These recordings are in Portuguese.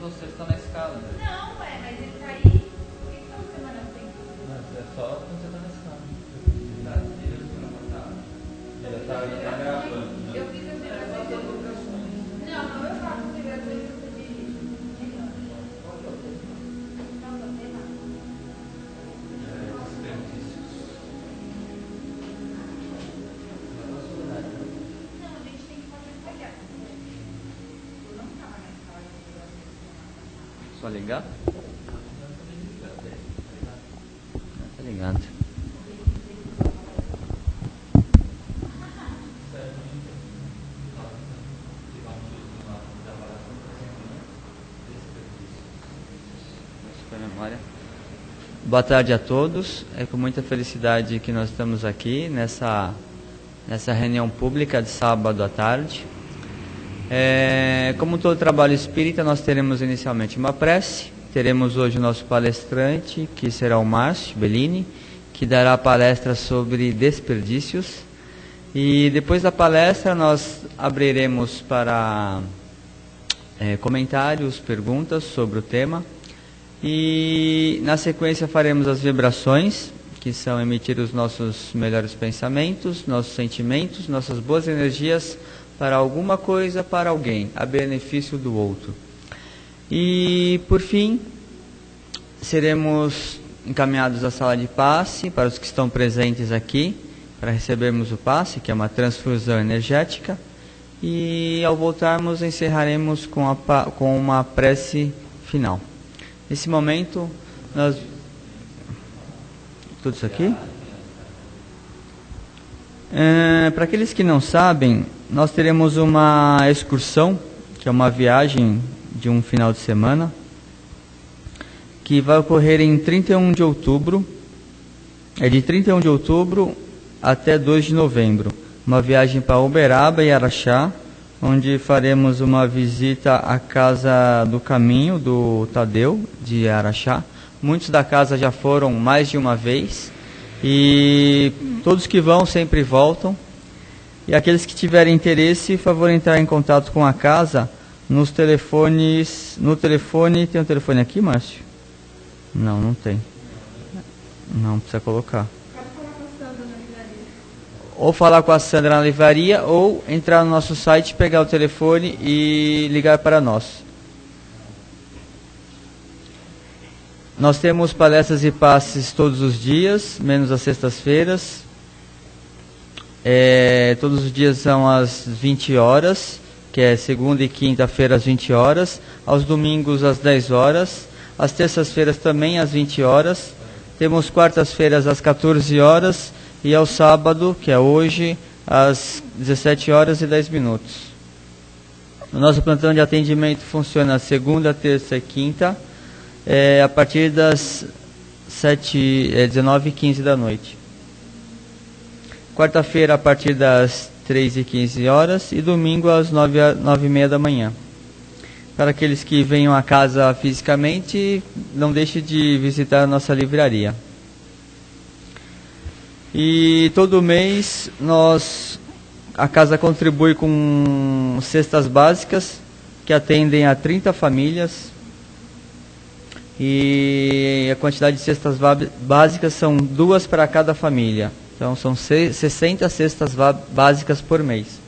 você está na escala. Né? Não, mas ele tá aí. Por que você não tem? Mas é só quando você está na escala. Já tá gravando. Né? Eu fiz as vibrações. Não, eu faço as vibrações e você dirige. Não, não tem nada. Não, a gente tem que fazer isso aqui. Eu não estava na escala de vibrações. Só ligar? Tá ligado. Memória. Boa tarde a todos. É com muita felicidade que nós estamos aqui nessa reunião pública de sábado à tarde. Como todo trabalho espírita, nós teremos inicialmente uma prece. Teremos hoje o nosso palestrante, que será o Márcio Bellini, que dará a palestra sobre desperdícios. E depois da palestra nós abriremos para comentários, perguntas sobre o tema. E na sequência faremos as vibrações, que são emitir os nossos melhores pensamentos, nossos sentimentos, nossas boas energias para alguma coisa, para alguém, a benefício do outro. E por fim, seremos encaminhados à sala de passe para os que estão presentes aqui, para recebermos o passe, que é uma transfusão energética. E ao voltarmos, encerraremos com uma prece final. Nesse momento, nós... Tudo isso aqui? Para aqueles que não sabem, nós teremos uma excursão, que é uma viagem de um final de semana, que vai ocorrer em 31 de outubro. É de 31 de outubro até 2 de novembro. Uma viagem para Uberaba e Araxá, onde faremos uma visita à Casa do Caminho, do Tadeu, de Araxá. Muitos da casa já foram mais de uma vez, e todos que vão sempre voltam. E aqueles que tiverem interesse, favor entrar em contato com a casa nos telefones. No telefone, tem um telefone aqui, Márcio? Não tem. Não precisa colocar. Ou falar com a Sandra na livraria, ou entrar no nosso site, pegar o telefone e ligar para nós. Nós temos palestras e passes todos os dias, menos as sextas-feiras. Todos os dias são às 20 horas, que é segunda e quinta-feira às 20 horas. Aos domingos às 10 horas. Às terças-feiras também às 20 horas. Temos quartas-feiras às 14 horas. E ao sábado, que é hoje, às 17 horas e 10 minutos. O nosso plantão de atendimento funciona segunda, terça e quinta, a partir das 19h15 da noite. Quarta-feira, a partir das 3h15 e domingo às 9h30 da manhã. Para aqueles que venham à casa fisicamente, não deixe de visitar a nossa livraria. E todo mês a casa contribui com cestas básicas que atendem a 30 famílias. E a quantidade de cestas básicas são 2 para cada família. Então são 60 cestas básicas por mês.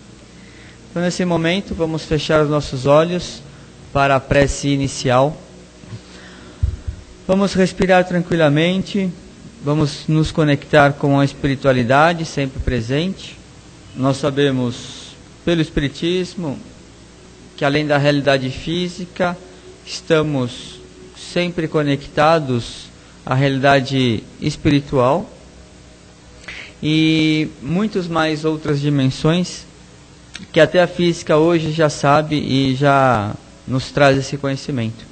Então nesse momento vamos fechar os nossos olhos para a prece inicial. Vamos respirar tranquilamente. Vamos nos conectar com a espiritualidade sempre presente. Nós sabemos, pelo Espiritismo, que além da realidade física, estamos sempre conectados à realidade espiritual e muitas mais outras dimensões que até a física hoje já sabe e já nos traz esse conhecimento.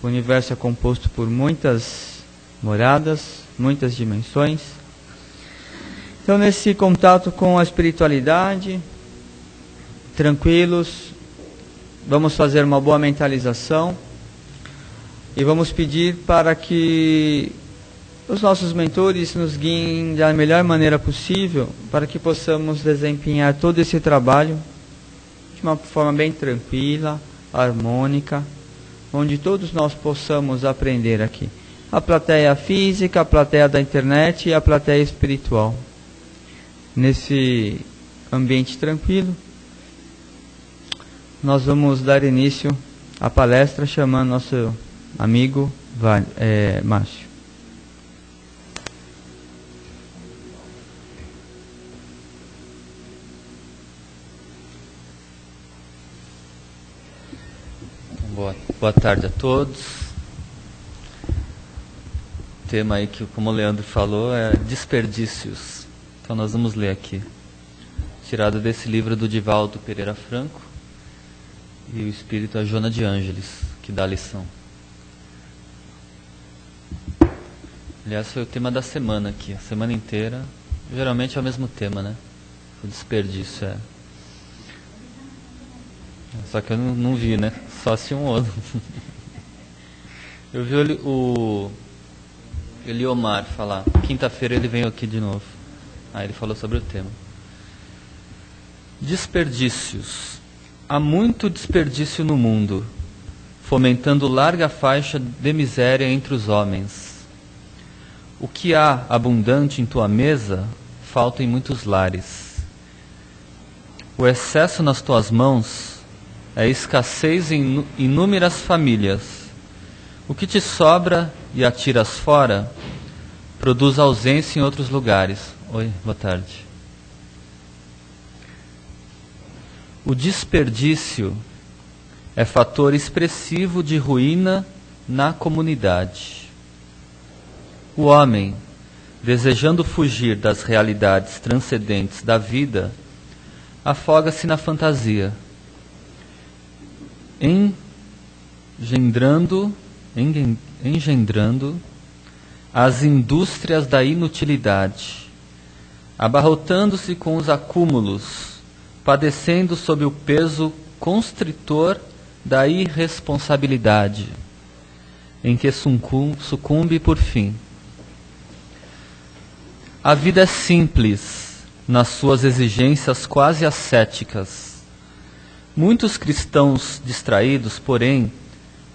O universo é composto por muitas moradas, muitas dimensões. Então, nesse contato com a espiritualidade, tranquilos, vamos fazer uma boa mentalização e vamos pedir para que os nossos mentores nos guiem da melhor maneira possível para que possamos desempenhar todo esse trabalho de uma forma bem tranquila, harmônica, onde todos nós possamos aprender aqui. A plateia física, a plateia da internet e a plateia espiritual. Nesse ambiente tranquilo, nós vamos dar início à palestra chamando nosso amigo Márcio. Boa tarde a todos. O tema aí que, como o Leandro falou, é desperdícios. Então nós vamos ler aqui, tirado desse livro do Divaldo Pereira Franco, e o espírito é Joana de Ângeles, que dá a lição. Aliás, foi o tema da semana aqui, a semana inteira. Geralmente é o mesmo tema, né? O desperdício é. Só que eu não vi, né? Só se um outro. Eu vi o Eliomar falar. Quinta-feira ele veio aqui de novo. Aí ele falou sobre o tema. Desperdícios. Há muito desperdício no mundo, fomentando larga faixa de miséria entre os homens. O que há abundante em tua mesa, falta em muitos lares. O excesso nas tuas mãos é escassez em inúmeras famílias. O que te sobra e atiras fora, produz ausência em outros lugares. Oi, boa tarde. O desperdício é fator expressivo de ruína na comunidade. O homem, desejando fugir das realidades transcendentes da vida, afoga-se na fantasia, engendrando as indústrias da inutilidade, abarrotando-se com os acúmulos, padecendo sob o peso constritor da irresponsabilidade, em que sucumbe por fim. A vida é simples nas suas exigências quase ascéticas. Muitos cristãos distraídos, porém,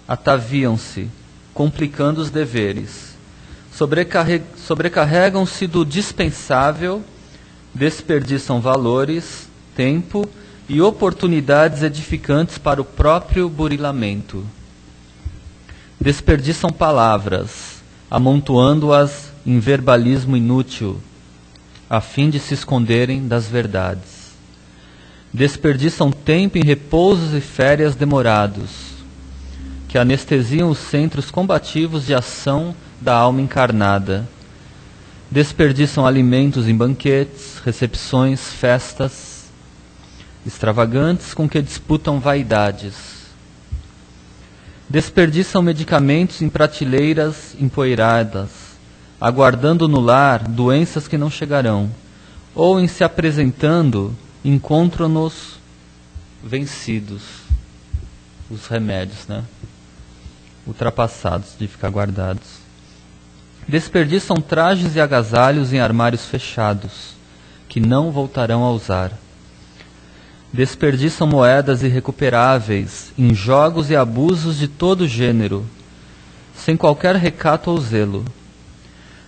ataviam-se, complicando os deveres, sobrecarregam-se do dispensável, desperdiçam valores, tempo e oportunidades edificantes para o próprio burilamento. Desperdiçam palavras, amontoando-as em verbalismo inútil, a fim de se esconderem das verdades. Desperdiçam tempo em repousos e férias demorados, que anestesiam os centros combativos de ação da alma encarnada. Desperdiçam alimentos em banquetes, recepções, festas extravagantes com que disputam vaidades. Desperdiçam medicamentos em prateleiras empoeiradas, aguardando no lar doenças que não chegarão, ou em se apresentando, encontram-nos vencidos, os remédios, né? Ultrapassados, de ficar guardados. Desperdiçam trajes e agasalhos em armários fechados, que não voltarão a usar. Desperdiçam moedas irrecuperáveis em jogos e abusos de todo gênero, sem qualquer recato ou zelo.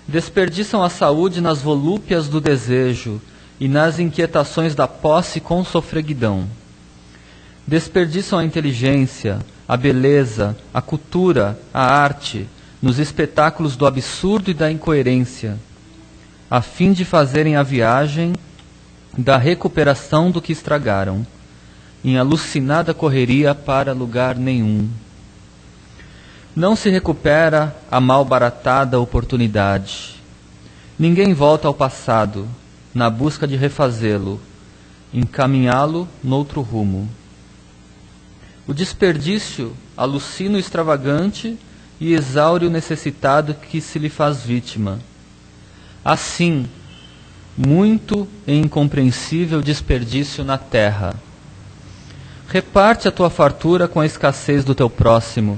Desperdiçam a saúde nas volúpias do desejo e nas inquietações da posse com sofreguidão. Desperdiçam a inteligência, a beleza, a cultura, a arte, nos espetáculos do absurdo e da incoerência, a fim de fazerem a viagem da recuperação do que estragaram, em alucinada correria para lugar nenhum. Não se recupera a mal baratada oportunidade. Ninguém volta ao passado, na busca de refazê-lo, encaminhá-lo noutro rumo. O desperdício alucina o extravagante e exaure o necessitado que se lhe faz vítima. Assim, muito e incompreensível desperdício na terra. Reparte a tua fartura com a escassez do teu próximo.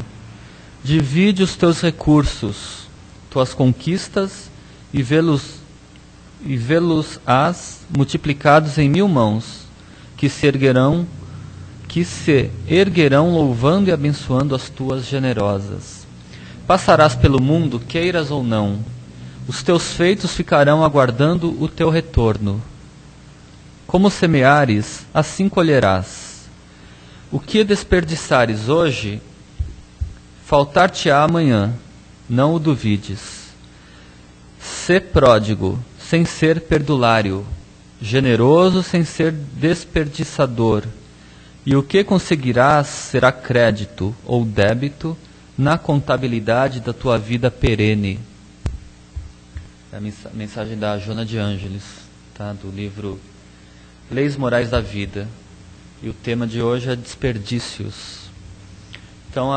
Divide os teus recursos, tuas conquistas, e vê-los-ás multiplicados em 1000 mãos, que se erguerão que se erguerão louvando e abençoando as tuas generosas. Passarás pelo mundo, queiras ou não. Os teus feitos ficarão aguardando o teu retorno. Como semeares, assim colherás. O que desperdiçares hoje, faltar-te-á amanhã, não o duvides. Sê pródigo, sem ser perdulário, generoso, sem ser desperdiçador, e o que conseguirás será crédito ou débito na contabilidade da tua vida perene. É a mensagem da Joana de Ângeles, tá? Do livro Leis Morais da Vida. E o tema de hoje é desperdícios. Então,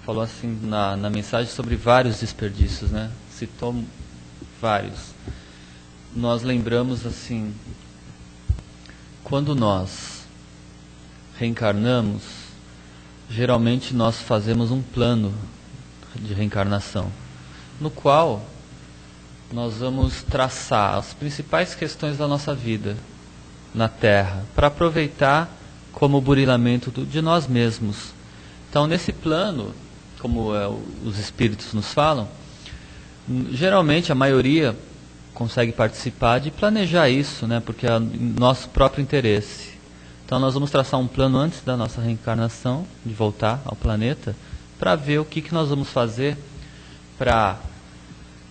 falou assim na mensagem sobre vários desperdícios, né? Citou vários. Nós lembramos assim, quando nós reencarnamos, geralmente nós fazemos um plano de reencarnação, no qual nós vamos traçar as principais questões da nossa vida na Terra, para aproveitar como burilamento de nós mesmos. Então, nesse plano, como os espíritos nos falam, geralmente a maioria consegue participar de planejar isso, né, porque é nosso próprio interesse. Então, nós vamos traçar um plano antes da nossa reencarnação, de voltar ao planeta, para ver o que nós vamos fazer para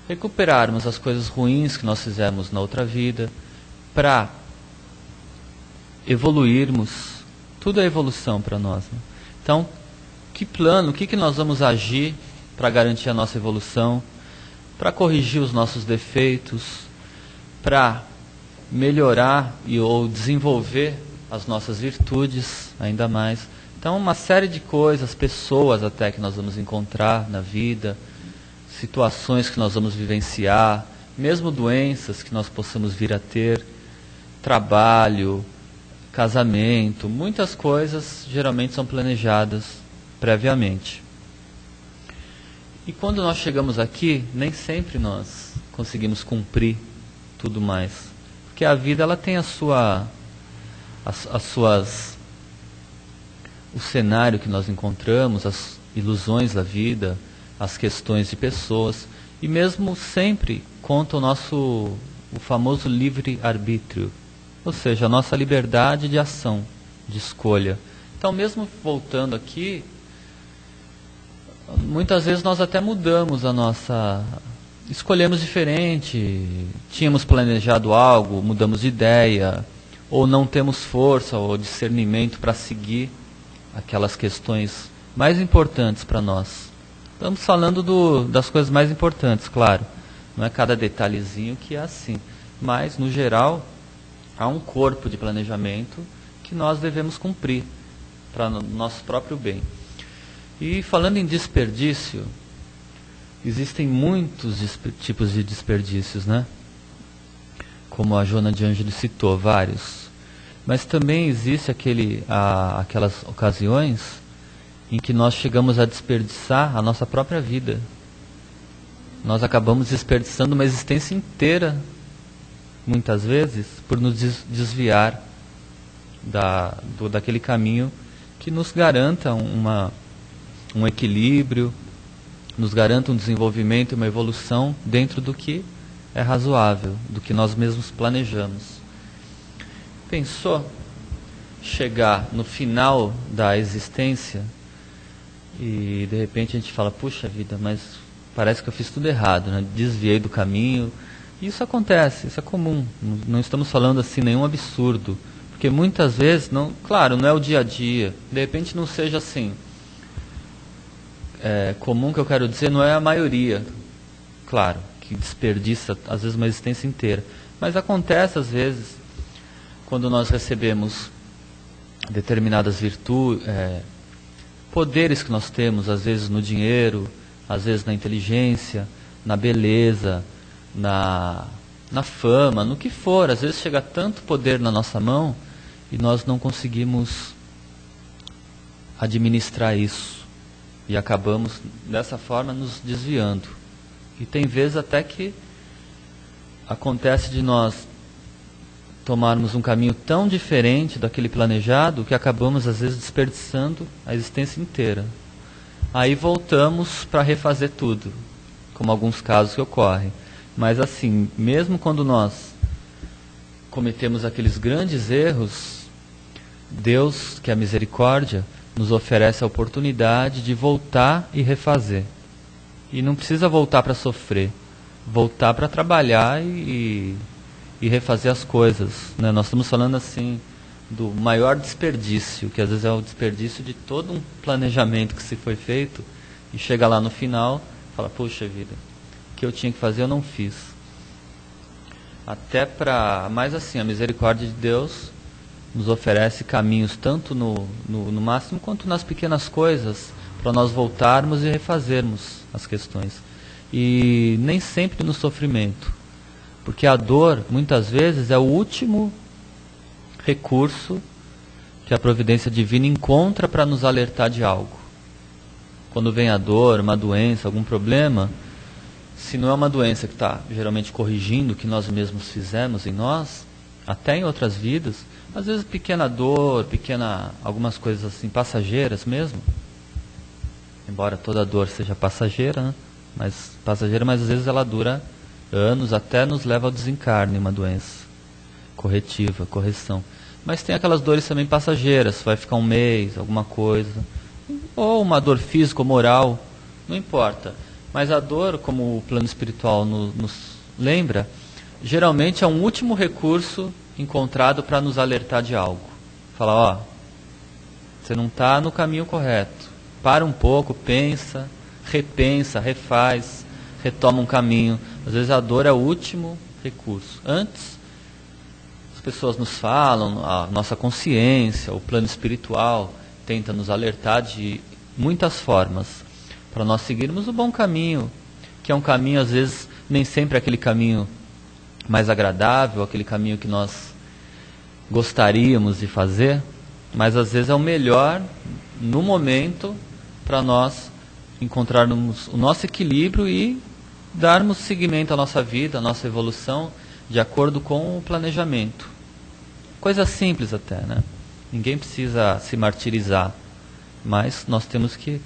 recuperarmos as coisas ruins que nós fizemos na outra vida, para evoluirmos. Tudo é evolução para nós, né? Então, que plano, o que nós vamos agir para garantir a nossa evolução, para corrigir os nossos defeitos, para melhorar ou desenvolver as nossas virtudes ainda mais. Então, uma série de coisas, pessoas até que nós vamos encontrar na vida, situações que nós vamos vivenciar, mesmo doenças que nós possamos vir a ter, trabalho, casamento, muitas coisas geralmente são planejadas previamente. E quando nós chegamos aqui, nem sempre nós conseguimos cumprir tudo mais, porque a vida ela tem o cenário que nós encontramos, as ilusões da vida, as questões de pessoas, e mesmo sempre conta o famoso livre-arbítrio, ou seja, a nossa liberdade de ação, de escolha. Então, mesmo voltando aqui, muitas vezes nós até mudamos escolhemos diferente, tínhamos planejado algo, mudamos de ideia, ou não temos força ou discernimento para seguir aquelas questões mais importantes para nós. Estamos falando das coisas mais importantes, claro. Não é cada detalhezinho que é assim. Mas, no geral, há um corpo de planejamento que nós devemos cumprir para o nosso próprio bem. E falando em desperdício, existem muitos tipos de desperdícios, né? Como a Joana de Ângeles citou, vários. Mas também existe aquelas ocasiões em que nós chegamos a desperdiçar a nossa própria vida. Nós acabamos desperdiçando uma existência inteira, muitas vezes, por nos desviar daquele caminho que nos garanta um equilíbrio, nos garanta um desenvolvimento e uma evolução dentro do que é razoável, do que nós mesmos planejamos. Pensou chegar no final da existência e de repente a gente fala, puxa vida, mas parece que eu fiz tudo errado, né? Desviei do caminho. Isso acontece, isso é comum. Não estamos falando assim nenhum absurdo, porque muitas vezes, claro, não é o dia a dia. De repente não seja assim. Comum, que eu quero dizer, não é a maioria, claro, que desperdiça às vezes uma existência inteira. Mas acontece às vezes quando nós recebemos determinadas virtudes, poderes que nós temos, às vezes no dinheiro, às vezes na inteligência, na beleza, na fama, no que for. Às vezes chega tanto poder na nossa mão e nós não conseguimos administrar isso. E acabamos, dessa forma, nos desviando. E tem vezes até que acontece de nós tomarmos um caminho tão diferente daquele planejado que acabamos às vezes desperdiçando a existência inteira. Aí voltamos para refazer tudo, como alguns casos que ocorrem. Mas assim, mesmo quando nós cometemos aqueles grandes erros, Deus, que é a misericórdia, nos oferece a oportunidade de voltar e refazer. E não precisa voltar para sofrer, voltar para trabalhar e refazer as coisas, né? Nós estamos falando assim do maior desperdício, que às vezes é o desperdício de todo um planejamento que se foi feito, e chega lá no final e fala, puxa vida, o que eu tinha que fazer eu não fiz. Mas assim, a misericórdia de Deus nos oferece caminhos tanto no máximo quanto nas pequenas coisas, para nós voltarmos e refazermos as questões. E nem sempre no sofrimento, porque a dor, muitas vezes, é o último recurso que a providência divina encontra para nos alertar de algo. Quando vem a dor, uma doença, algum problema, se não é uma doença que está geralmente corrigindo o que nós mesmos fizemos em nós, até em outras vidas, às vezes pequena dor, algumas coisas assim, passageiras mesmo, embora toda dor seja passageira, né? Mas às vezes ela dura anos, até nos leva ao desencarne, uma doença corretiva, correção. Mas tem aquelas dores também passageiras, vai ficar um mês, alguma coisa, ou uma dor física ou moral, não importa. Mas a dor, como o plano espiritual nos lembra, geralmente é um último recurso encontrado para nos alertar de algo. Falar, ó, você não está no caminho correto. Para um pouco, pensa, repensa, refaz, retoma um caminho. Às vezes a dor é o último recurso. Antes, as pessoas nos falam, a nossa consciência, o plano espiritual tenta nos alertar de muitas formas para nós seguirmos o bom caminho, que é um caminho, às vezes, nem sempre é aquele caminho mais agradável, aquele caminho que nós gostaríamos de fazer, mas às vezes é o melhor no momento para nós encontrarmos o nosso equilíbrio e darmos seguimento à nossa vida, à nossa evolução, de acordo com o planejamento. Coisa simples até, né? Ninguém precisa se martirizar, mas nós temos que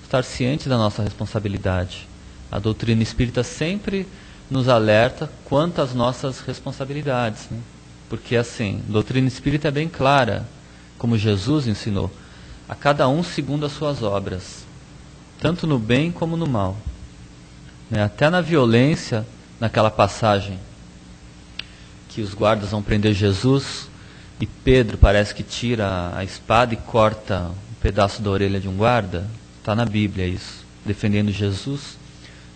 estar cientes da nossa responsabilidade. A doutrina espírita sempre nos alerta quanto às nossas responsabilidades, né? Porque assim, a doutrina espírita é bem clara, como Jesus ensinou, a cada um segundo as suas obras, tanto no bem como no mal, né? Até na violência, naquela passagem que os guardas vão prender Jesus e Pedro parece que tira a espada e corta um pedaço da orelha de um guarda. Está na Bíblia isso, defendendo Jesus.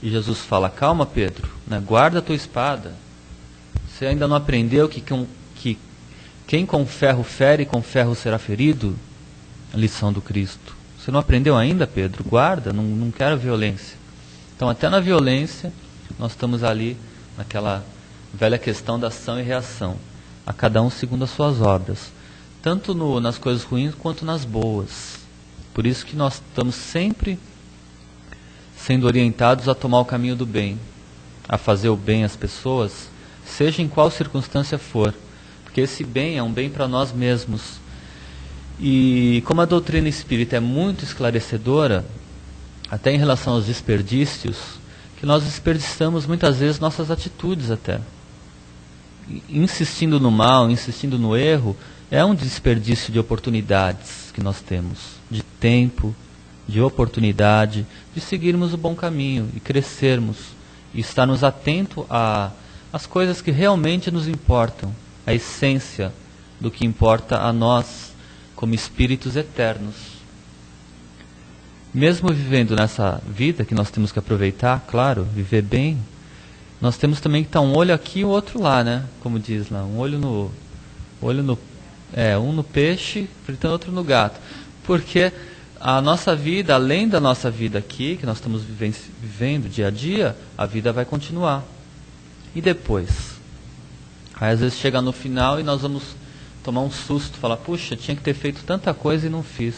E Jesus fala, calma Pedro, né? Guarda a tua espada. Você ainda não aprendeu que quem com ferro fere, com ferro será ferido? A lição do Cristo. Você não aprendeu ainda, Pedro? Guarda, não quero violência. Então até na violência, nós estamos ali naquela velha questão da ação e reação. A cada um segundo as suas obras. Tanto nas coisas ruins quanto nas boas. Por isso que nós estamos sempre sendo orientados a tomar o caminho do bem, a fazer o bem às pessoas, seja em qual circunstância for, porque esse bem é um bem para nós mesmos. E como a doutrina espírita é muito esclarecedora, até em relação aos desperdícios, que nós desperdiçamos muitas vezes nossas atitudes até. Insistindo no mal, insistindo no erro, é um desperdício de oportunidades que nós temos, de tempo, de oportunidade, de seguirmos o bom caminho e crescermos, e estarmos atentos às coisas que realmente nos importam, a essência do que importa a nós, como espíritos eternos. Mesmo vivendo nessa vida que nós temos que aproveitar, claro, viver bem, nós temos também que estar um olho aqui e o outro lá, né? Como diz lá, um no peixe, fritando outro no gato. Porque a nossa vida, além da nossa vida aqui, que nós estamos vivendo dia a dia, a vida vai continuar. E depois? Aí às vezes chega no final e nós vamos tomar um susto, falar, puxa, tinha que ter feito tanta coisa e não fiz.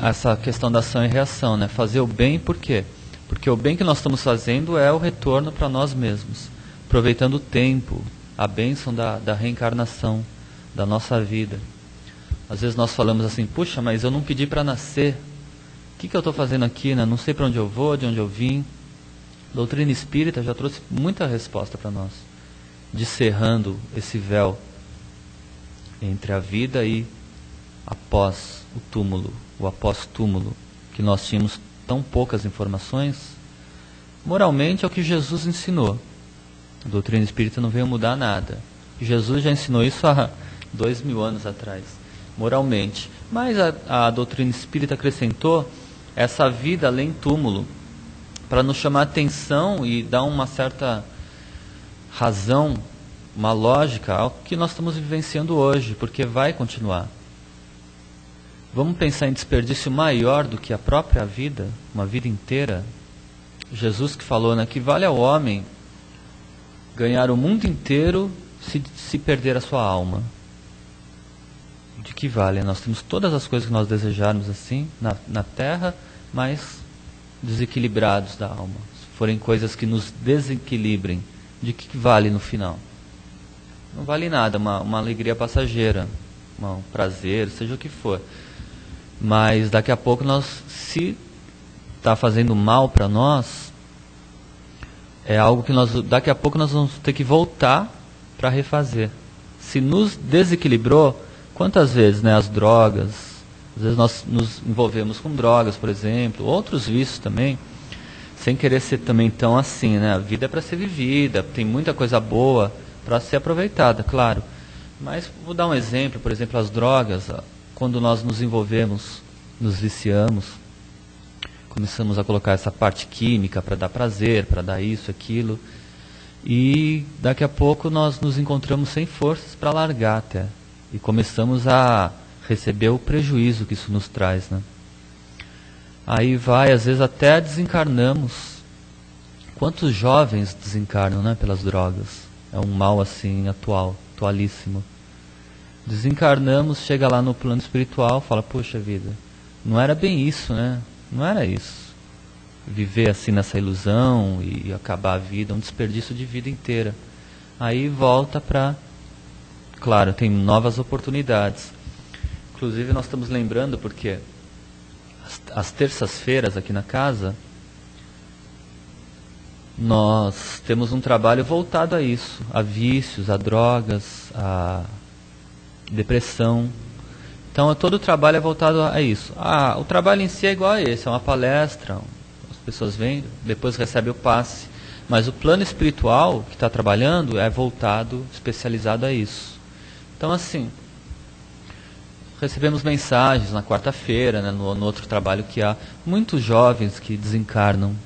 Essa questão da ação e reação, né? Fazer o bem por quê? Porque o bem que nós estamos fazendo é o retorno para nós mesmos. aproveitando o tempo, a bênção da reencarnação, da nossa vida. Às vezes nós falamos assim, puxa, mas eu não pedi para nascer. O que eu estou fazendo aqui, né? Não sei para onde eu vou, de onde eu vim. A doutrina espírita já trouxe muita resposta para nós, descerrando esse véu entre a vida e após o túmulo, o após-túmulo, que nós tínhamos tão poucas informações. Moralmente é o que Jesus ensinou. A doutrina espírita não veio mudar nada. Jesus já ensinou isso há 2000 anos atrás, moralmente. Mas a doutrina espírita acrescentou essa vida além túmulo, para nos chamar a atenção e dar uma certa razão, uma lógica ao que nós estamos vivenciando hoje, porque vai continuar. Vamos pensar em desperdício maior do que a própria vida, uma vida inteira. Jesus que falou, né, que vale ao homem ganhar o mundo inteiro se perder a sua alma. De que vale? Nós temos todas as coisas que nós desejarmos assim na terra, mas desequilibrados da alma. Se forem coisas que nos desequilibrem, de que vale no final? Não vale nada, uma alegria passageira, um prazer, seja o que for. Mas daqui a pouco se está fazendo mal para nós, é algo que daqui a pouco nós vamos ter que voltar para refazer. Se nos desequilibrou, quantas vezes, né, as drogas, às vezes nós nos envolvemos com drogas, por exemplo, outros vícios também, sem querer ser também tão assim, né? A vida é para ser vivida, tem muita coisa boa para ser aproveitada, claro. Mas vou dar um exemplo, por exemplo, as drogas, quando nós nos envolvemos, nos viciamos, começamos a colocar essa parte química para dar prazer, para dar isso, aquilo, e daqui a pouco nós nos encontramos sem forças para largar até, e começamos a receber o prejuízo que isso nos traz, né? Aí às vezes até desencarnamos. Quantos jovens desencarnam, né, pelas drogas? É um mal assim atualíssimo. Desencarnamos, chega lá no plano espiritual, fala, poxa vida, não era bem isso, né? Não era isso. Viver assim nessa ilusão e acabar a vida, um desperdício de vida inteira. Aí volta para... Claro, tem novas oportunidades. Inclusive nós estamos lembrando porque às terças-feiras aqui na casa nós temos um trabalho voltado a isso, a vícios, a drogas, a depressão. Então todo o trabalho é voltado a isso. O trabalho em si é igual a esse, é uma palestra, as pessoas vêm, depois recebem o passe. Mas o plano espiritual que está trabalhando é voltado, especializado a isso. Então assim, recebemos mensagens na quarta-feira, né, no outro trabalho que há, muitos jovens que desencarnam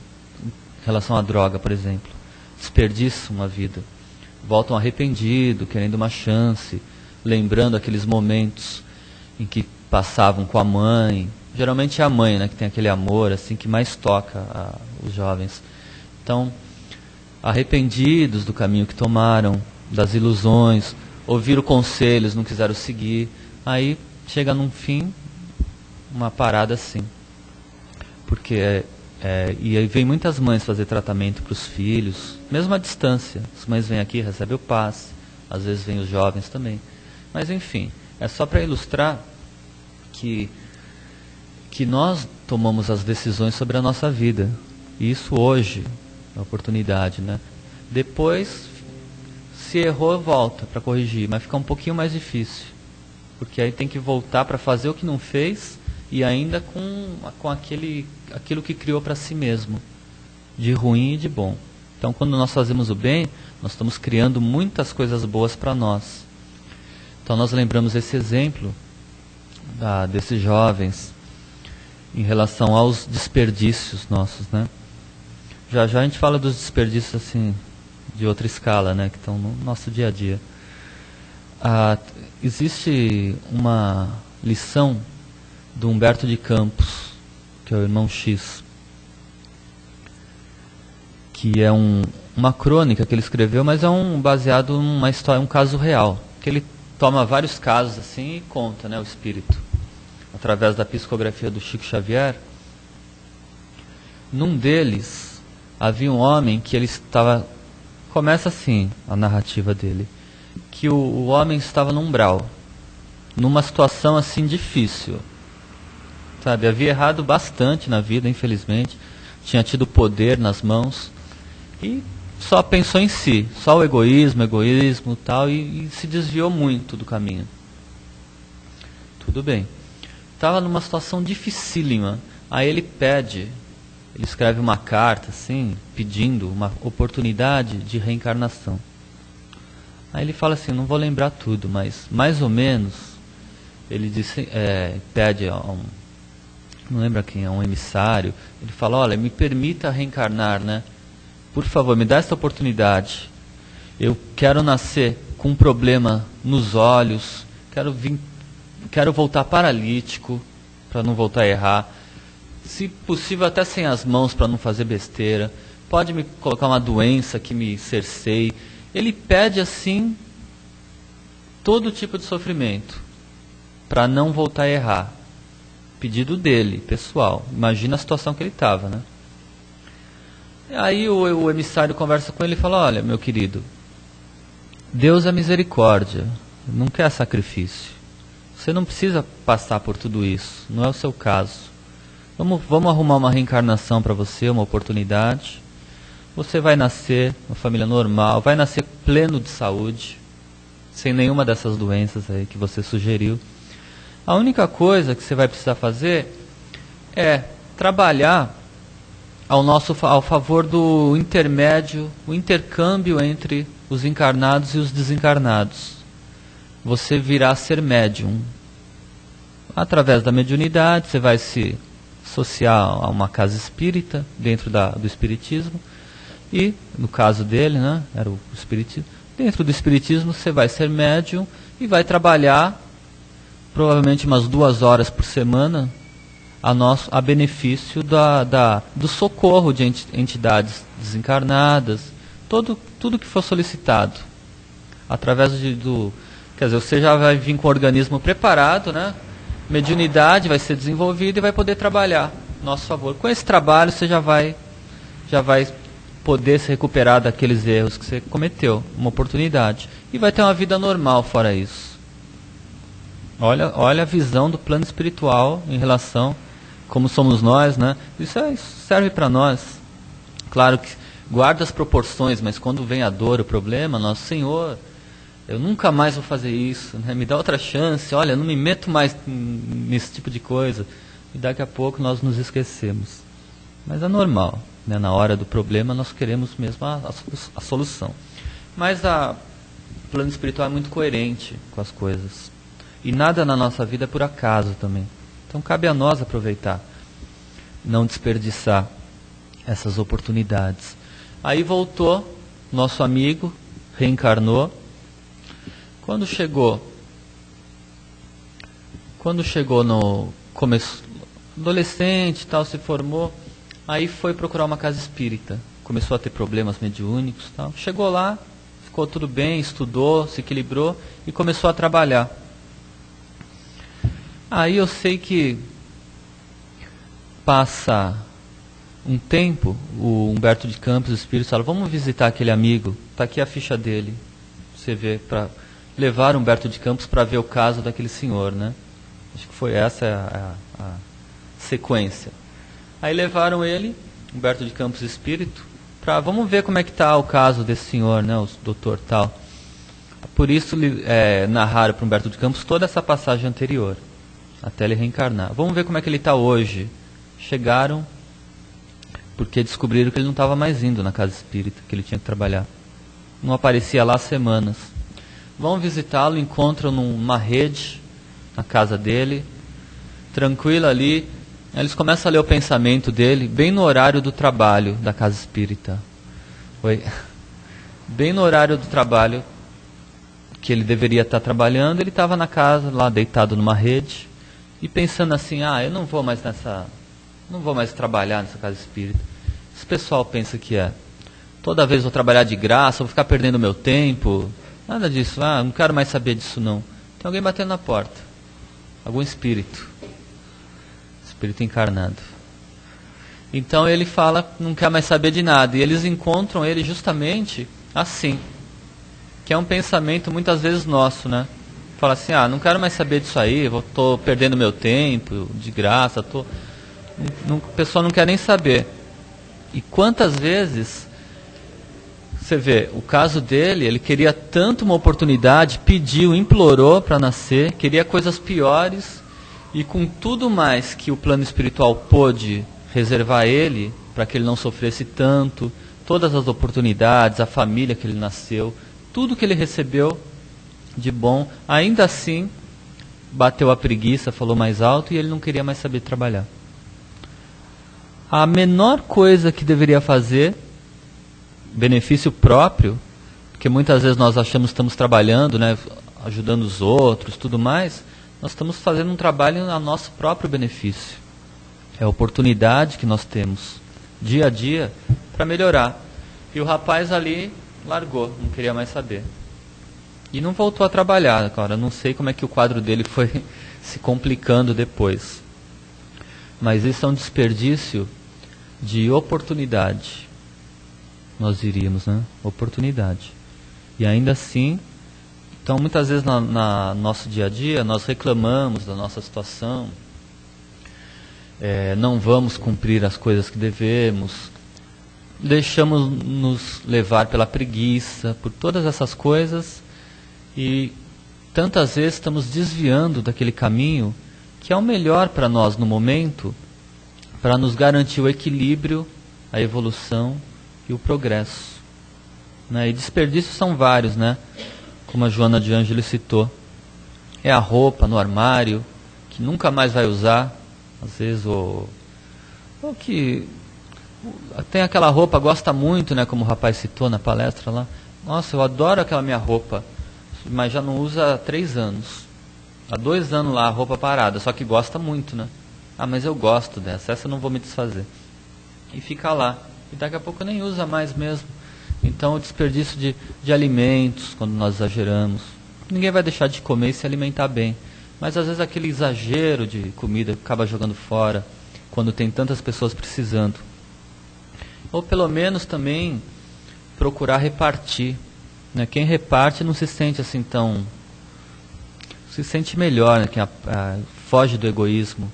em relação à droga, por exemplo, desperdiçam a vida, voltam arrependidos, querendo uma chance, lembrando aqueles momentos em que passavam com a mãe. Geralmente é a mãe, né, que tem aquele amor assim que mais toca os jovens. Então, arrependidos do caminho que tomaram, das ilusões, ouviram conselhos, não quiseram seguir, aí chega num fim, uma parada assim. Porque e aí vem muitas mães fazer tratamento para os filhos, mesmo à distância. As mães vêm aqui, recebem o passe, às vezes vêm os jovens também. Mas enfim, é só para ilustrar que nós tomamos as decisões sobre a nossa vida. E isso hoje é uma oportunidade, né? Depois, se errou, volta para corrigir, mas fica um pouquinho mais difícil. Porque aí tem que voltar para fazer o que não fez e ainda com aquilo que criou para si mesmo, de ruim e de bom. Então, quando nós fazemos o bem, nós estamos criando muitas coisas boas para nós. Então, nós lembramos esse exemplo desses jovens em relação aos desperdícios nossos, né? Já a gente fala dos desperdícios assim de outra escala, né, que estão no nosso dia a dia. Existe uma lição do Humberto de Campos, que é o irmão X, que é uma crônica que ele escreveu, mas é baseado numa história, um caso real, que ele toma vários casos assim e conta, né, o espírito, através da psicografia do Chico Xavier. Num deles havia um homem que ele estava começa assim a narrativa dele, que o homem estava num umbral, numa situação assim difícil, sabe? Havia errado bastante na vida, infelizmente, tinha tido poder nas mãos e só pensou em si, só o egoísmo tal, e se desviou muito do caminho. Tudo bem. Estava numa situação dificílima. Aí ele escreve uma carta assim, pedindo uma oportunidade de reencarnação. Aí ele fala assim, não vou lembrar tudo, mas mais ou menos, ele pede a não lembro quem, a um emissário, ele fala, olha, me permita reencarnar, né? Por favor, me dá essa oportunidade. Eu quero nascer com um problema nos olhos, quero voltar paralítico, para não voltar a errar. Se possível, até sem as mãos, para não fazer besteira. Pode me colocar uma doença que me cerceie. Ele pede, assim, todo tipo de sofrimento, para não voltar a errar. Pedido dele, pessoal. Imagina a situação que ele estava, né? Aí o emissário conversa com ele e fala, olha, meu querido, Deus é misericórdia, não quer sacrifício. Você não precisa passar por tudo isso, não é o seu caso. Vamos arrumar uma reencarnação para você, uma oportunidade. Você vai nascer uma família normal, vai nascer pleno de saúde, sem nenhuma dessas doenças aí que você sugeriu. A única coisa que você vai precisar fazer é trabalhar ao favor do intermédio, o intercâmbio entre os encarnados e os desencarnados. Você virá a ser médium. Através da mediunidade, você vai se associar a uma casa espírita, dentro do espiritismo, e, no caso dele, né, era o espiritismo, dentro do espiritismo você vai ser médium e vai trabalhar, provavelmente umas 2 horas por semana, a benefício do socorro de entidades desencarnadas, tudo que for solicitado. Através quer dizer, você já vai vir com o organismo preparado, né? Mediunidade vai ser desenvolvida e vai poder trabalhar a nosso favor. Com esse trabalho você já vai poder se recuperar daqueles erros que você cometeu, uma oportunidade. E vai ter uma vida normal fora isso. Olha a visão do plano espiritual em relação como somos nós, né? Isso serve para nós. Claro que guarda as proporções, mas quando vem a dor, o problema, nosso Senhor, eu nunca mais vou fazer isso, né? Me dá outra chance, olha, eu não me meto mais nesse tipo de coisa. E daqui a pouco nós nos esquecemos. Mas é normal, né? Na hora do problema nós queremos mesmo a solução. Mas o plano espiritual é muito coerente com as coisas. E nada na nossa vida é por acaso também. Então cabe a nós aproveitar, não desperdiçar essas oportunidades. Aí voltou, nosso amigo, reencarnou. Quando chegou no começo, adolescente e tal, se formou, aí foi procurar uma casa espírita. Começou a ter problemas mediúnicos e tal. Chegou lá, ficou tudo bem, estudou, se equilibrou e começou a trabalhar. Aí eu sei que passa um tempo, o Humberto de Campos, o Espírito, fala, vamos visitar aquele amigo, está aqui a ficha dele. Você vê, para levar Humberto de Campos para ver o caso daquele senhor, né? Acho que foi essa a sequência. Aí levaram ele, Humberto de Campos Espírito, para vamos ver como é que está o caso desse senhor, né, o doutor tal. Por isso narraram para Humberto de Campos toda essa passagem anterior, até ele reencarnar. Vamos ver como é que ele está hoje. Chegaram, porque descobriram que ele não estava mais indo na casa espírita, que ele tinha que trabalhar. Não aparecia lá há semanas. Vão visitá-lo, encontram numa rede, na casa dele, tranquilo ali. Aí eles começam a ler o pensamento dele, bem no horário do trabalho da casa espírita. Bem no horário do trabalho que ele deveria estar trabalhando, ele estava na casa, lá deitado numa rede, e pensando assim, eu não vou mais trabalhar nessa casa espírita. Esse pessoal pensa que toda vez vou trabalhar de graça, vou ficar perdendo meu tempo. Nada disso, não quero mais saber disso não. Tem alguém batendo na porta. Algum espírito encarnado. Então ele fala, não quer mais saber de nada. E eles encontram ele justamente assim. Que é um pensamento muitas vezes nosso, né? Fala assim, não quero mais saber disso aí, estou perdendo meu tempo, de graça, o pessoal não quer nem saber. E quantas vezes, você vê, o caso dele, ele queria tanto uma oportunidade, pediu, implorou para nascer, queria coisas piores, e com tudo mais que o plano espiritual pôde reservar a ele, para que ele não sofresse tanto, todas as oportunidades, a família que ele nasceu, tudo que ele recebeu de bom, ainda assim bateu a preguiça, falou mais alto e ele não queria mais saber trabalhar. A menor coisa que deveria fazer, benefício próprio, porque muitas vezes nós achamos que estamos trabalhando, né, ajudando os outros, tudo mais, nós estamos fazendo um trabalho a nosso próprio benefício. É a oportunidade que nós temos dia a dia para melhorar. E o rapaz ali largou, não queria mais saber. E não voltou a trabalhar, agora não sei como é que o quadro dele foi se complicando depois. Mas isso é um desperdício de oportunidade. Nós diríamos, né? Oportunidade. E ainda assim, então muitas vezes no nosso dia a dia, nós reclamamos da nossa situação, não vamos cumprir as coisas que devemos, deixamos nos levar pela preguiça, por todas essas coisas, e tantas vezes estamos desviando daquele caminho que é o melhor para nós no momento, para nos garantir o equilíbrio, a evolução e o progresso. Né? E desperdícios são vários, né? Como a Joana de Ângeles citou. É a roupa no armário, que nunca mais vai usar, às vezes, ou que tem aquela roupa, gosta muito, né? Como o rapaz citou na palestra lá. Nossa, eu adoro aquela minha roupa, mas já não usa há 3 anos. Há 2 anos lá, a roupa parada, só que gosta muito, né? Mas eu gosto dessa, essa eu não vou me desfazer. E fica lá. E daqui a pouco nem usa mais mesmo. Então o desperdício de alimentos, quando nós exageramos. Ninguém vai deixar de comer e se alimentar bem. Mas às vezes aquele exagero de comida acaba jogando fora, quando tem tantas pessoas precisando. Ou pelo menos também procurar repartir. Né? Quem reparte não se sente assim tão... se sente melhor, né? Quem foge do egoísmo.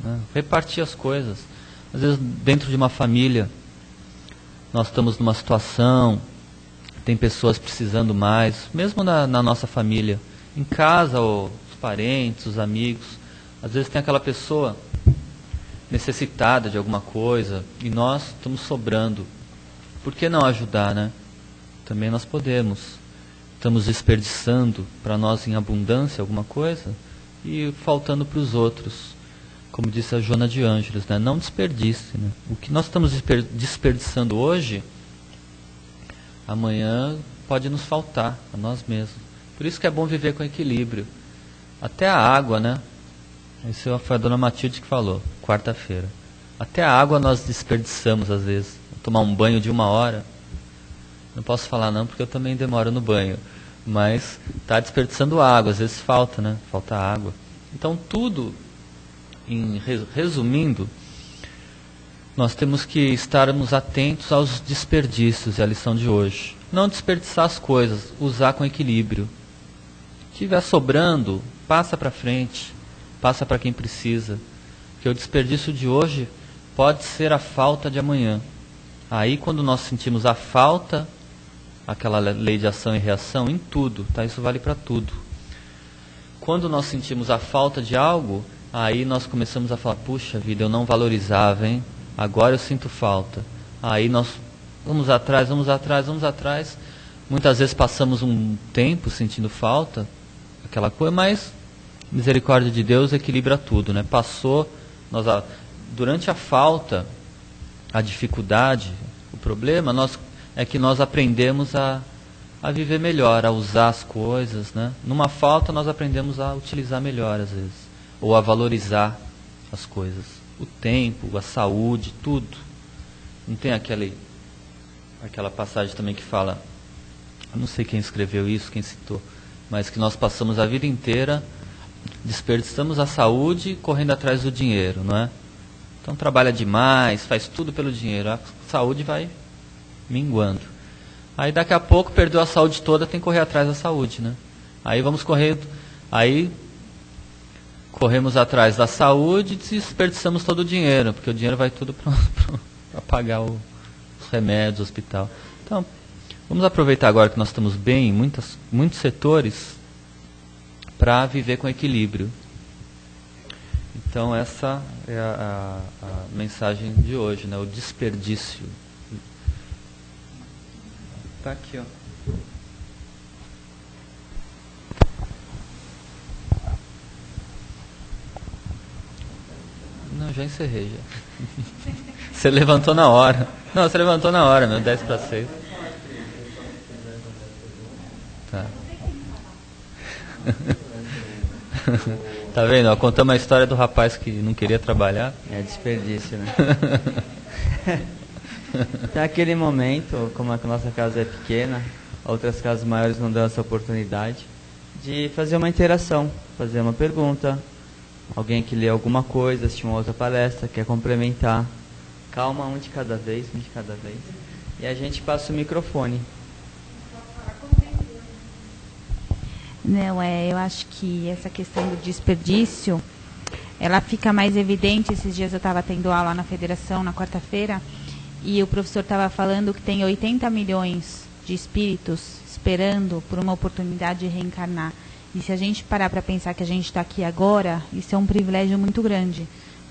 Né? Repartir as coisas. Às vezes dentro de uma família, nós estamos numa situação, tem pessoas precisando mais, mesmo na nossa família, em casa, os parentes, os amigos, às vezes tem aquela pessoa necessitada de alguma coisa e nós estamos sobrando. Por que não ajudar, né? Também nós podemos. Estamos desperdiçando para nós em abundância alguma coisa e faltando para os outros. Como disse a Joana de Ângeles, né? Não desperdice. Né? O que nós estamos desperdiçando hoje, amanhã pode nos faltar a nós mesmos. Por isso que é bom viver com equilíbrio. Até a água, né? Isso foi a dona Matilde que falou, quarta-feira. Até a água nós desperdiçamos às vezes. Tomar um banho de 1 hora. Não posso falar não, porque eu também demoro no banho. Mas está desperdiçando água, às vezes falta, né? Falta água. Então tudo... Resumindo, nós temos que estarmos atentos aos desperdícios, é a lição de hoje. Não desperdiçar as coisas, usar com equilíbrio. Se estiver sobrando, passa para frente, passa para quem precisa. Porque o desperdício de hoje pode ser a falta de amanhã. Aí quando nós sentimos a falta, aquela lei de ação e reação, em tudo, tá? Isso vale para tudo. Quando nós sentimos a falta de algo, aí nós começamos a falar, puxa vida, eu não valorizava, hein? Agora eu sinto falta. Aí nós vamos atrás. Muitas vezes passamos um tempo sentindo falta, aquela coisa, mas misericórdia de Deus equilibra tudo, né? Passou, durante a falta, a dificuldade, o problema, é que nós aprendemos a viver melhor, a usar as coisas, né? Numa falta nós aprendemos a utilizar melhor às vezes. Ou a valorizar as coisas. O tempo, a saúde, tudo. Não tem aquela passagem também que fala, eu não sei quem escreveu isso, quem citou, mas que nós passamos a vida inteira, desperdiçamos a saúde correndo atrás do dinheiro, não é? Então trabalha demais, faz tudo pelo dinheiro, a saúde vai minguando. Aí daqui a pouco perdeu a saúde toda, tem que correr atrás da saúde, né? Aí vamos correr, aí corremos atrás da saúde e desperdiçamos todo o dinheiro, porque o dinheiro vai tudo para pagar os remédios, o hospital. Então, vamos aproveitar agora que nós estamos bem em muitos setores para viver com equilíbrio. Então essa é a mensagem de hoje, né? O desperdício. Está aqui, ó. Não, já encerrei já. Você levantou na hora. Não, você levantou na hora, meu, 10 para 6. Tá. Tá vendo? Ó, contamos a história do rapaz que não queria trabalhar. É desperdício, né? Tem aquele momento, como a nossa casa é pequena, outras casas maiores não dão essa oportunidade, de fazer uma interação, fazer uma pergunta, alguém que lê alguma coisa, assistir uma outra palestra, quer complementar. Calma, um de cada vez. E a gente passa o microfone. Não, eu acho que essa questão do desperdício, ela fica mais evidente. Esses dias eu estava tendo aula na federação, na quarta-feira, e o professor estava falando que tem 80 milhões de espíritos esperando por uma oportunidade de reencarnar. E se a gente parar para pensar que a gente está aqui agora, isso é um privilégio muito grande.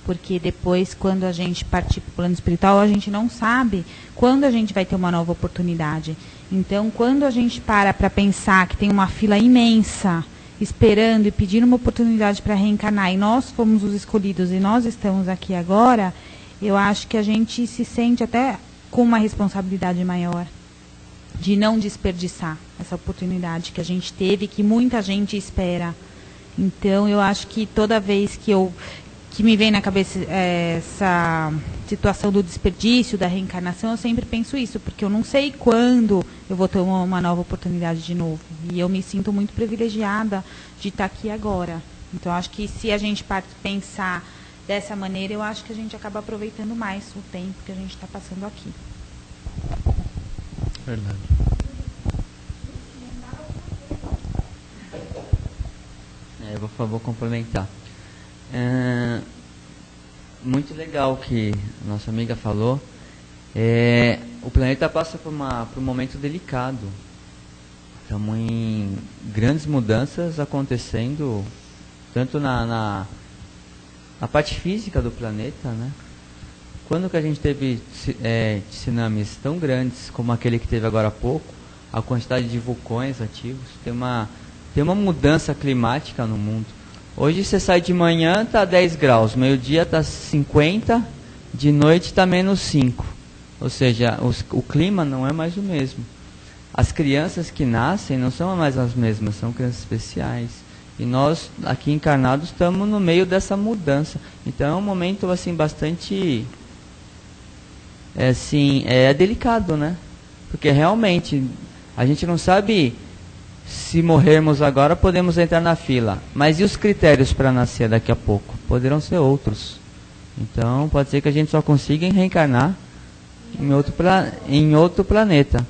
Porque depois, quando a gente partir para o plano espiritual, a gente não sabe quando a gente vai ter uma nova oportunidade. Então, quando a gente para pensar que tem uma fila imensa esperando e pedindo uma oportunidade para reencarnar, e nós fomos os escolhidos e nós estamos aqui agora, eu acho que a gente se sente até com uma responsabilidade maior de não desperdiçar essa oportunidade que a gente teve, que muita gente espera. Então, eu acho que toda vez que me vem na cabeça essa situação do desperdício, da reencarnação, eu sempre penso isso, porque eu não sei quando eu vou ter uma nova oportunidade de novo. E eu me sinto muito privilegiada de estar aqui agora. Então, acho que se a gente pensar dessa maneira, eu acho que a gente acaba aproveitando mais o tempo que a gente está passando aqui. Verdade. Eu vou complementar. Muito legal o que a nossa amiga falou. O planeta passa por um momento delicado. Estamos em grandes mudanças acontecendo, tanto na parte física do planeta, né? Quando que a gente teve tsunamis tão grandes como aquele que teve agora há pouco, a quantidade de vulcões ativos, tem uma mudança climática no mundo. Hoje você sai de manhã, está 10 graus, meio-dia está 50, de noite está menos 5. Ou seja, o clima não é mais o mesmo. As crianças que nascem não são mais as mesmas, são crianças especiais. E nós, aqui encarnados, estamos no meio dessa mudança. Então é um momento assim, bastante delicado, né? Porque realmente a gente não sabe se morrermos agora, podemos entrar na fila. Mas e os critérios para nascer daqui a pouco? Poderão ser outros. Então, pode ser que a gente só consiga reencarnar em outro planeta.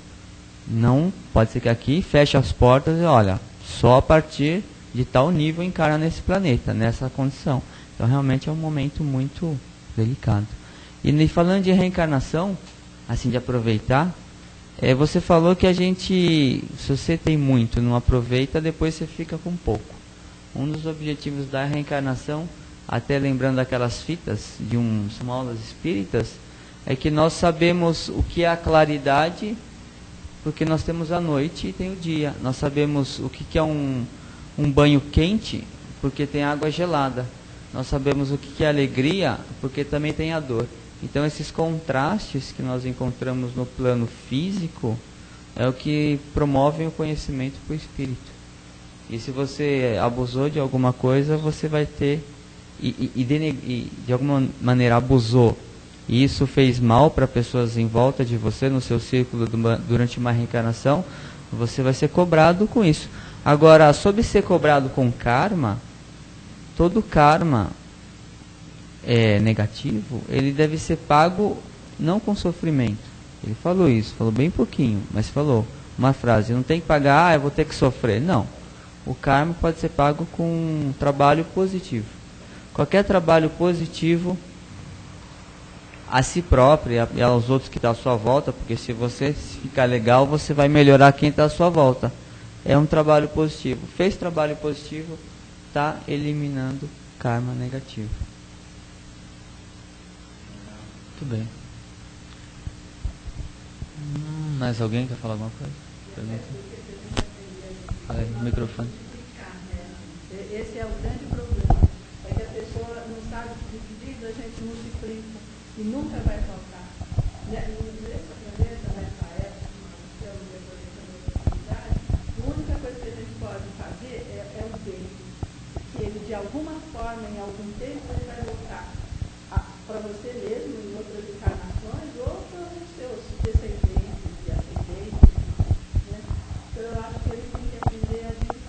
Não, pode ser que aqui feche as portas e olha, só a partir de tal nível encarna nesse planeta, nessa condição. Então, realmente é um momento muito delicado. E falando de reencarnação, assim, de aproveitar, você falou que a gente, se você tem muito, não aproveita, depois você fica com pouco. Um dos objetivos da reencarnação, até lembrando daquelas fitas são aulas espíritas, é que nós sabemos o que é a claridade, porque nós temos a noite e tem o dia. Nós sabemos o que é um banho quente, porque tem água gelada. Nós sabemos o que é alegria, porque também tem a dor. Então, esses contrastes que nós encontramos no plano físico é o que promove o conhecimento para o espírito. E se você abusou de alguma coisa, você vai ter, e de alguma maneira abusou, e isso fez mal para pessoas em volta de você, no seu círculo, durante uma reencarnação, você vai ser cobrado com isso. Agora, sobre ser cobrado com karma, todo karma negativo, ele deve ser pago não com sofrimento, Ele falou isso, falou bem pouquinho, mas falou uma frase: não tem que pagar, eu vou ter que sofrer. Não. O karma pode ser pago com um trabalho positivo. Qualquer trabalho positivo a si próprio e aos outros que estão à sua volta, porque se você ficar legal, você vai melhorar quem está à sua volta. É um trabalho positivo. Fez trabalho positivo, está eliminando karma negativo. Muito bem. Mais alguém quer falar alguma coisa? Pergunta. Fala aí, no microfone. Esse é o grande problema. É que a pessoa não sabe dividir, a gente multiplica e nunca vai faltar. Nesse planeta, nessa época, estamos depois dessa necessidade, a única coisa que a gente pode fazer é o tempo. Que ele, de alguma forma, em algum tempo, ele vai voltar para você mesmo, em outras encarnações, ou para os seus descendentes e ascendentes. Né? Então, eu acho que ele tem que aprender a dividir.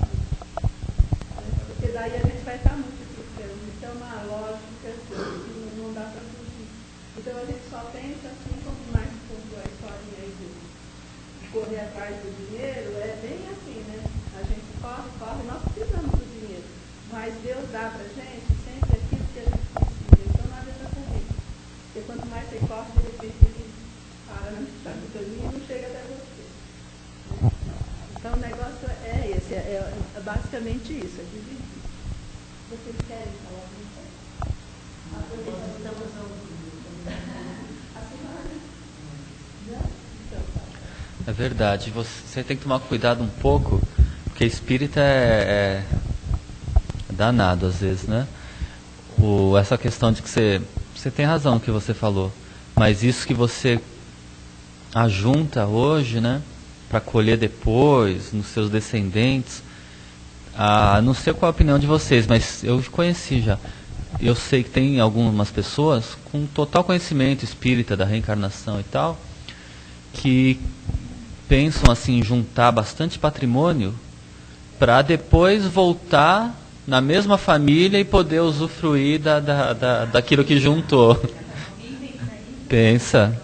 Porque daí a gente vai estar multiplicando. Isso é uma lógica que não dá para fugir. Então a gente só pensa assim, como mais contou a historinha aí de correr atrás do dinheiro, é bem assim, né? A gente corre, nós precisamos do dinheiro. Mas Deus dá para a gente sempre aquilo que a gente precisa. Então não adianta correr. Porque quanto mais você corre, de repente ele para na metade do caminho e não chega até você. Então o negócio é esse, é basicamente isso, é dividir. Vocês querem falar alguma coisa? Estamos É verdade. Você tem que tomar cuidado um pouco, porque espírita é danado às vezes, né? Essa questão de que você tem razão no que você falou, mas isso que você ajunta hoje, né, para colher depois nos seus descendentes, não sei qual a opinião de vocês, mas eu conheci já. Eu sei que tem algumas pessoas com total conhecimento espírita da reencarnação e tal, que pensam assim, juntar bastante patrimônio para depois voltar na mesma família e poder usufruir daquilo que juntou. Pensa,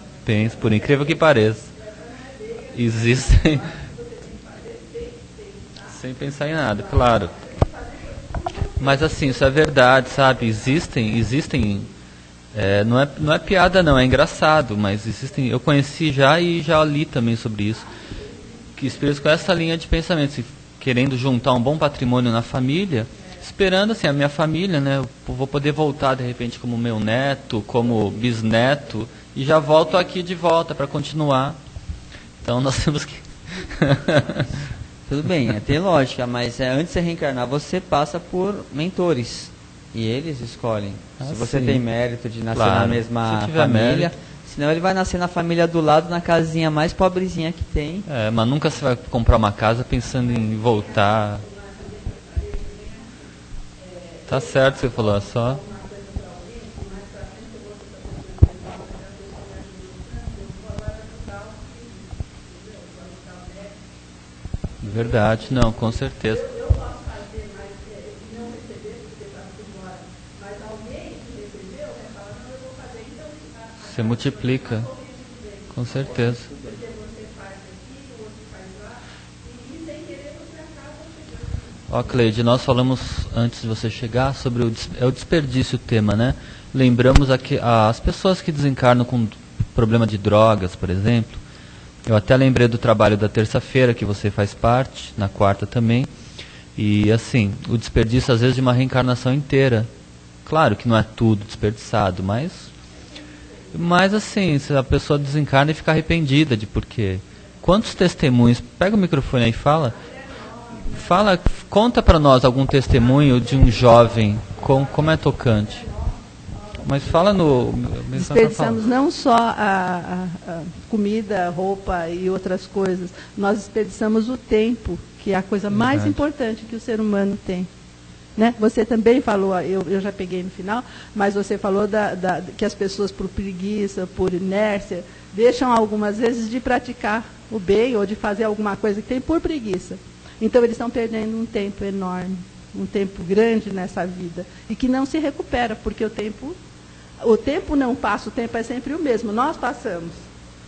por incrível que pareça. Existem, sem pensar em nada, claro. Mas assim, isso é verdade, sabe? Existem não é piada não, é engraçado, mas existem, eu conheci já e já li também sobre isso, que espíritos com essa linha de pensamento, assim, querendo juntar um bom patrimônio na família, esperando assim, a minha família, né, eu vou poder voltar de repente como meu neto, como bisneto, e já volto aqui de volta para continuar. Então nós temos que... Tudo bem, tem lógica, mas antes de você reencarnar, você passa por mentores. E eles escolhem. Se você tem mérito de nascer na mesma família, senão ele vai nascer na família do lado, na casinha mais pobrezinha que tem. Mas nunca você vai comprar uma casa pensando em voltar. Tá certo o que você falou, só... Verdade, não, com certeza. Eu posso fazer, mas não receber, porque está tudo embora. Mas alguém que recebeu, né, fala, não, eu vou fazer, então... Você multiplica, com certeza. Porque você faz aqui, o outro faz lá, e sem querer você acaba chegando. Ó, Cleide, nós falamos antes de você chegar sobre o desperdício, o tema, né? Lembramos aqui as pessoas que desencarnam com problema de drogas, por exemplo. Eu até lembrei do trabalho da terça-feira, que você faz parte, na quarta também. E, assim, o desperdício, às vezes, de uma reencarnação inteira. Claro que não é tudo desperdiçado, mas assim, se a pessoa desencarna e fica arrependida de porquê. Quantos testemunhos... Pega o microfone aí e fala, conta para nós algum testemunho de um jovem, como é tocante. Mas fala no... Desperdiçamos não só a comida, roupa e outras coisas. Nós desperdiçamos o tempo, que é a coisa mais importante que o ser humano tem. Né? Você também falou, eu já peguei no final, mas você falou que as pessoas, por preguiça, por inércia, deixam algumas vezes de praticar o bem ou de fazer alguma coisa que tem por preguiça. Então, eles estão perdendo um tempo enorme, um tempo grande nessa vida, e que não se recupera, porque o tempo não passa, o tempo é sempre o mesmo, nós passamos.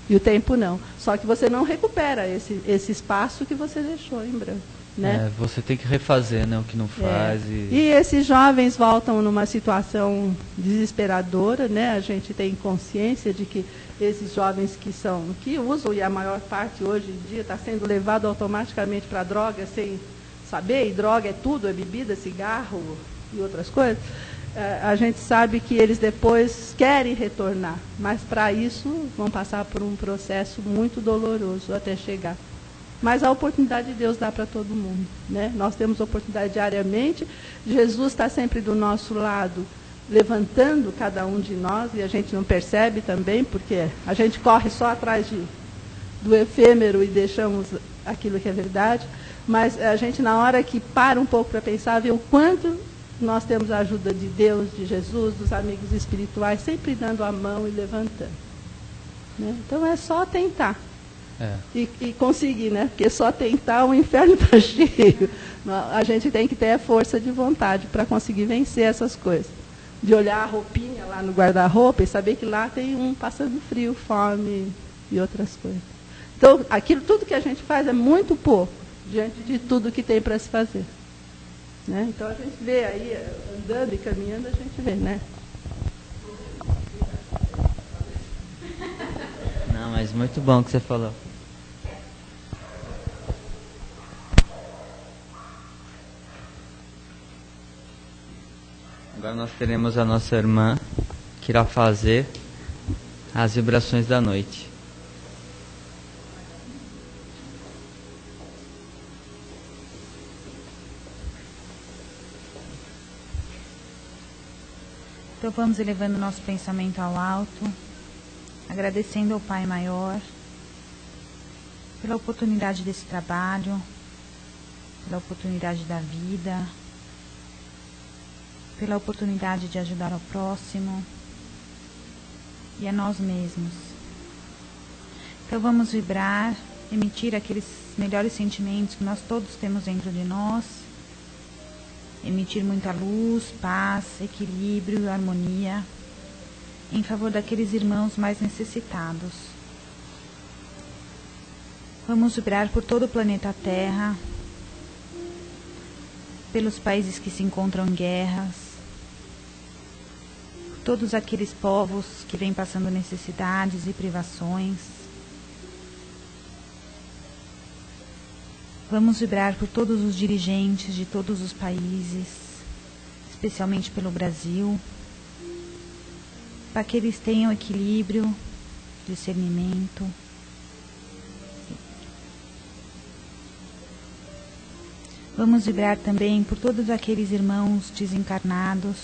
E o tempo não. Só que você não recupera esse espaço que você deixou em branco. Né? Você tem que refazer, né, o que não faz. E esses jovens voltam numa situação desesperadora, né? A gente tem consciência de que esses jovens que usam, e a maior parte hoje em dia está sendo levado automaticamente para droga sem saber, e droga é tudo, é bebida, cigarro e outras coisas, a gente sabe que eles depois querem retornar, mas para isso vão passar por um processo muito doloroso até chegar. Mas a oportunidade de Deus dá para todo mundo, né? Nós temos oportunidade diariamente. Jesus está sempre do nosso lado, levantando cada um de nós, e a gente não percebe também, porque a gente corre só atrás do efêmero e deixamos aquilo que é verdade. Mas a gente, na hora que para um pouco para pensar, vê o quanto nós temos a ajuda de Deus, de Jesus, dos amigos espirituais, sempre dando a mão e levantando. Né? Então é só tentar. E conseguir, né? Porque só tentar, o inferno está cheio. A gente tem que ter a força de vontade para conseguir vencer essas coisas. De olhar a roupinha lá no guarda-roupa e saber que lá tem um passando frio, fome e outras coisas. Então, tudo que a gente faz é muito pouco diante de tudo que tem para se fazer. Né? Então a gente vê aí, andando e caminhando, a gente vê, né? Não, mas muito bom o que você falou. Agora nós teremos a nossa irmã que irá fazer as vibrações da noite. Então vamos elevando nosso pensamento ao alto, agradecendo ao Pai Maior pela oportunidade desse trabalho, pela oportunidade da vida, pela oportunidade de ajudar ao próximo e a nós mesmos. Então vamos vibrar, emitir aqueles melhores sentimentos que nós todos temos dentro de nós, emitir muita luz, paz, equilíbrio e harmonia em favor daqueles irmãos mais necessitados. Vamos vibrar por todo o planeta Terra, pelos países que se encontram em guerras, por todos aqueles povos que vêm passando necessidades e privações. Vamos vibrar por todos os dirigentes de todos os países, especialmente pelo Brasil, para que eles tenham equilíbrio, discernimento. Vamos vibrar também por todos aqueles irmãos desencarnados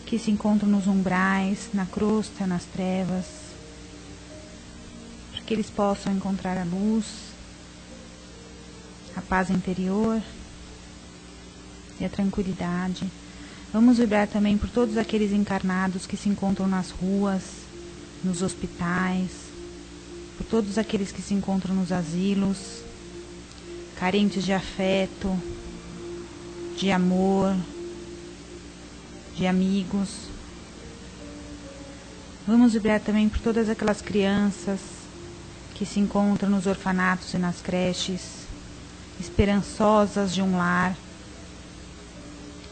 que se encontram nos umbrais, na crosta, nas trevas, para que eles possam encontrar a luz, a paz interior e a tranquilidade. Vamos vibrar também por todos aqueles encarnados que se encontram nas ruas, nos hospitais, por todos aqueles que se encontram nos asilos, carentes de afeto, de amor, de amigos. Vamos vibrar também por todas aquelas crianças que se encontram nos orfanatos e nas creches, esperançosas de um lar,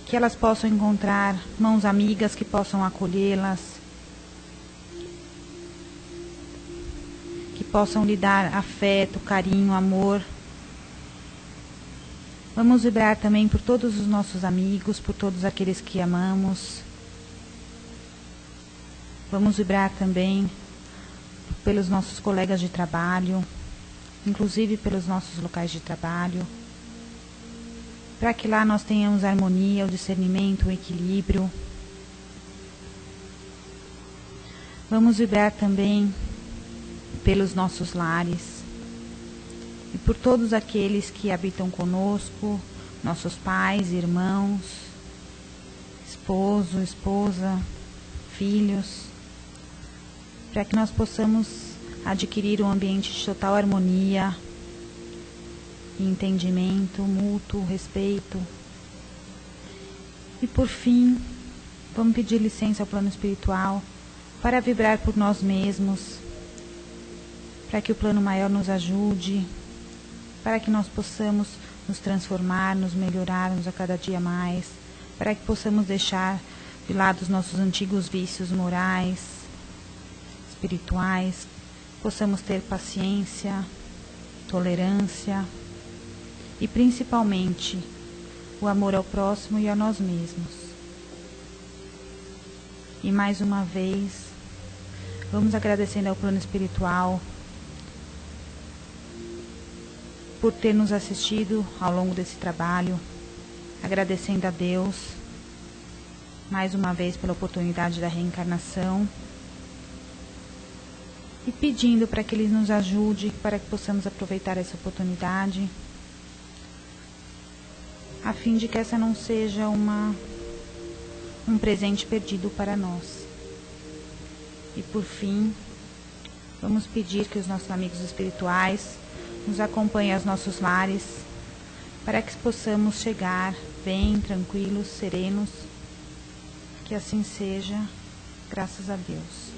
que elas possam encontrar mãos amigas que possam acolhê-las, que possam lhe dar afeto, carinho, amor. Vamos vibrar também por todos os nossos amigos, por todos aqueles que amamos. Vamos vibrar também pelos nossos colegas de trabalho, inclusive pelos nossos locais de trabalho, para que lá nós tenhamos a harmonia, o discernimento, o equilíbrio. Vamos vibrar também pelos nossos lares e por todos aqueles que habitam conosco, nossos pais, irmãos, esposo, esposa, filhos, para que nós possamos adquirir um ambiente de total harmonia e entendimento mútuo, respeito. E por fim, vamos pedir licença ao plano espiritual para vibrar por nós mesmos, para que o plano maior nos ajude, para que nós possamos nos transformar, nos melhorarmos a cada dia mais, para que possamos deixar de lado os nossos antigos vícios morais, espirituais, possamos ter paciência, tolerância e principalmente o amor ao próximo e a nós mesmos. E mais uma vez, vamos agradecendo ao plano espiritual por ter nos assistido ao longo desse trabalho, agradecendo a Deus mais uma vez pela oportunidade da reencarnação e pedindo para que Ele nos ajude, para que possamos aproveitar essa oportunidade, a fim de que essa não seja um presente perdido para nós. E por fim, vamos pedir que os nossos amigos espirituais nos acompanhem aos nossos lares, para que possamos chegar bem, tranquilos, serenos, que assim seja, graças a Deus.